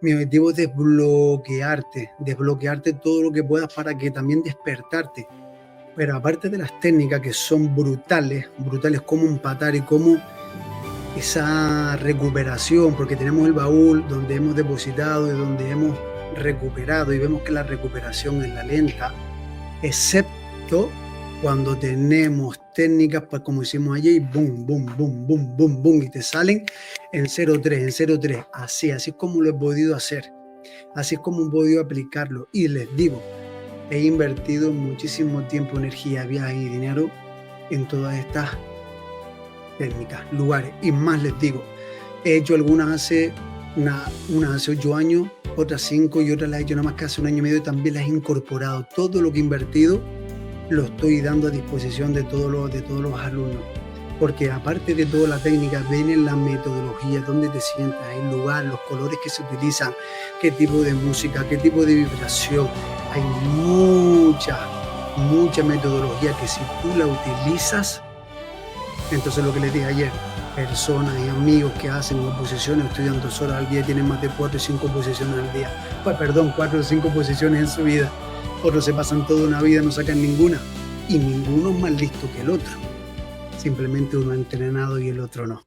Mi objetivo es desbloquearte todo lo que puedas para que también despertarte. Pero aparte de las técnicas que son brutales, brutales como empatar y como esa recuperación, porque tenemos el baúl donde hemos depositado y donde hemos recuperado y vemos que la recuperación es la lenta, excepto cuando tenemos técnicas, pues como hicimos ayer, boom, boom, boom, boom, boom, boom, y te salen en 0,3, en 0,3, así es como lo he podido hacer, así es como he podido aplicarlo. Y les digo, he invertido muchísimo tiempo, energía, viaje y dinero en todas estas técnicas, lugares. Y más les digo, he hecho algunas unas hace 8 años, otras 5 y otras las he hecho nada más que hace 1 año y medio y también las he incorporado. Todo lo que he invertido lo estoy dando a disposición de todos los alumnos. Porque aparte de toda la técnica, viene la metodología, dónde te sientas, el lugar, los colores que se utilizan, qué tipo de música, qué tipo de vibración. Hay mucha metodología que si tú la utilizas, entonces lo que les dije ayer, personas y amigos que hacen oposiciones, estudian 2 horas al día y tienen más de 4 o 5 posiciones al día. Pues perdón, 4 o 5 posiciones en su vida. Otros se pasan toda una vida, no sacan ninguna. Y ninguno es más listo que el otro. Simplemente uno ha entrenado y el otro no.